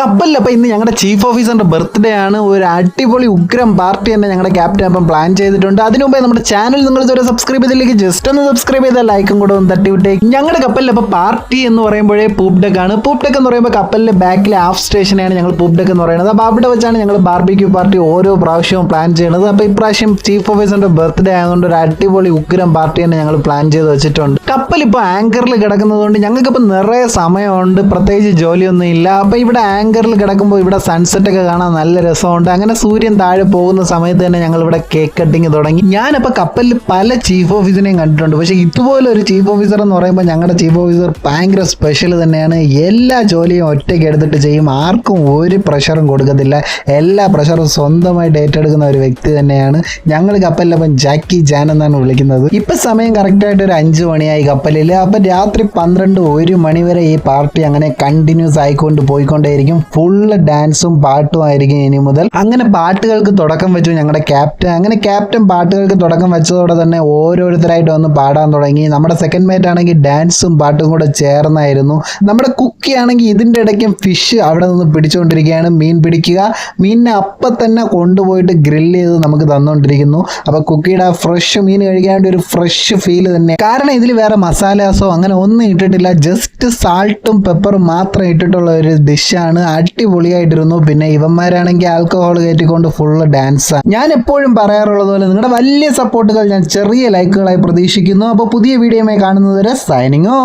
കപ്പലിൽ അപ്പോൾ ഇന്ന് ഞങ്ങളുടെ ചീഫ് ഓഫീസറിന്റെ ബർത്ത്ഡേ ആണ്. ഒരു അടിപൊളി ഉഗ്രം പാർട്ടി തന്നെ ഞങ്ങളുടെ ക്യാപ്റ്റൻ അപ്പം പ്ലാൻ ചെയ്തിട്ടുണ്ട്. അതിനു മുമ്പേ നമ്മുടെ ചാനൽ നിങ്ങൾ ഇതുവരെ സബ്സ്ക്രൈബ് ചെയ്തില്ലെങ്കിൽ ജസ്റ്റ് ഒന്ന് സബ്സ്ക്രൈബ് ചെയ്താൽ ലൈക്കും കൂടെ ഒന്ന് തട്ടിവിട്ടേ. ഞങ്ങളുടെ കപ്പലിൽ അപ്പോൾ പാർട്ടി എന്ന് പറയുമ്പോഴേ പൂപ്പ് ഡെക്ക് ആണ്. പൂപ്പ് ഡെക്ക് എന്ന് പറയുമ്പോൾ കപ്പലിലെ ബാക്കിലെ ഹാഫ് സ്റ്റേഷനെയാണ് ഞങ്ങൾ പൂപ്പ് ഡെക്ക് എന്ന് പറയുന്നത്. അപ്പോൾ അവിടെ വെച്ചാണ് ഞങ്ങൾ ബാർബിക്യൂ പാർട്ടി ഓരോ പ്രാവശ്യവും പ്ലാൻ ചെയ്യുന്നത്. അപ്പോൾ ഇപ്രാവശ്യം ചീഫ് ഓഫീസറിന്റെ ബർത്ത്ഡേ ആയതുകൊണ്ട് ഒരു അടിപൊളി ഉഗ്രം പാർട്ടി തന്നെ ഞങ്ങൾ പ്ലാൻ ചെയ്ത് വെച്ചിട്ടുണ്ട്. കപ്പൽ ഇപ്പോൾ ആങ്കറിൽ കിടക്കുന്നതുകൊണ്ട് ഞങ്ങൾക്കിപ്പോൾ നിറയെ സമയമുണ്ട്, പ്രത്യേകിച്ച് ജോലിയൊന്നും ഇല്ല. അപ്പോൾ ഇവിടെ ആങ്കറിൽ കിടക്കുമ്പോൾ ഇവിടെ സൺസെറ്റ് ഒക്കെ കാണാൻ നല്ല രസമുണ്ട്. അങ്ങനെ സൂര്യൻ താഴെ പോകുന്ന സമയത്ത് തന്നെ ഞങ്ങൾ ഇവിടെ കേക്ക് കട്ടിങ് തുടങ്ങി. ഞാനപ്പോൾ കപ്പലിൽ പല ചീഫ് ഓഫീസറിനെയും കണ്ടിട്ടുണ്ട്, പക്ഷേ ഇതുപോലെ ഒരു ചീഫ് ഓഫീസർ എന്ന് പറയുമ്പോൾ ഞങ്ങളുടെ ചീഫ് ഓഫീസർ ഭയങ്കര സ്പെഷ്യൽ തന്നെയാണ്. എല്ലാ ജോലിയും ഒറ്റയ്ക്ക് എടുത്തിട്ട് ചെയ്യും, ആർക്കും ഒരു പ്രഷറും കൊടുക്കത്തില്ല. എല്ലാ പ്രഷറും സ്വന്തമായിട്ട് ഏറ്റെടുക്കുന്ന ഒരു വ്യക്തി തന്നെയാണ്. ഞങ്ങൾ കപ്പലിലപ്പം ജാക്കി ജാൻ എന്നാണ് വിളിക്കുന്നത്. ഇപ്പം സമയം കറക്റ്റായിട്ട് ഒരു 5 മണിയായി കപ്പലിൽ. അപ്പം രാത്രി 12-1 മണി വരെ ഈ പാർട്ടി അങ്ങനെ കണ്ടിന്യൂസ് ആയിക്കൊണ്ട് പോയിക്കൊണ്ടേയിരിക്കും. ഫുള്ള് ഡാൻസും പാട്ടും ആയിരിക്കും ഇനി മുതൽ. അങ്ങനെ പാട്ടുകൾക്ക് തുടക്കം വെച്ചു ഞങ്ങളുടെ ക്യാപ്റ്റൻ. അങ്ങനെ ക്യാപ്റ്റൻ പാട്ടുകൾക്ക് തുടക്കം വെച്ചതോടെ തന്നെ ഓരോരുത്തരായിട്ട് വന്ന് പാടാൻ തുടങ്ങി. നമ്മുടെ സെക്കൻഡ് മേറ്റ് ആണെങ്കിൽ ഡാൻസും പാട്ടും കൂടെ ചേർന്നായിരുന്നു. നമ്മുടെ കുക്കി ആണെങ്കിൽ ഇതിൻ്റെ ഇടയ്ക്കും ഫിഷ് അവിടെ നിന്ന് പിടിച്ചുകൊണ്ടിരിക്കുകയാണ്. മീൻ പിടിക്കുക, മീനിനെ അപ്പം തന്നെ കൊണ്ടുപോയിട്ട് ഗ്രില്ല് ചെയ്ത് നമുക്ക് തന്നുകൊണ്ടിരിക്കുന്നു. അപ്പോൾ കുക്കിയുടെ ഫ്രഷ് മീൻ കഴിക്കാൻ വേണ്ടി ഒരു ഫ്രഷ് ഫീൽ തന്നെ. കാരണം ഇതിൽ വേറെ മസാലാസോ അങ്ങനെ ഒന്നും ഇട്ടിട്ടില്ല, ജസ്റ്റ് സാൾട്ടും പെപ്പറും മാത്രം ഇട്ടിട്ടുള്ള ഒരു ഡിഷാണ്. അടിപൊളിയായിട്ടിരുന്നു. പിന്നെ ഇവന്മാരാണെങ്കിൽ ആൽക്കഹോൾ കയറ്റിക്കൊണ്ട് ഫുള്ള് ഡാൻസാണ്. ഞാൻ എപ്പോഴും പറയാറുള്ളത് പോലെ നിങ്ങളുടെ വലിയ സപ്പോർട്ടുകൾ ഞാൻ ചെറിയ ലൈക്കുകളായി പ്രതീക്ഷിക്കുന്നു. അപ്പോൾ പുതിയ വീഡിയോയുമായി കാണുന്നതുവരെ സൈനിങ് ഓഫ്.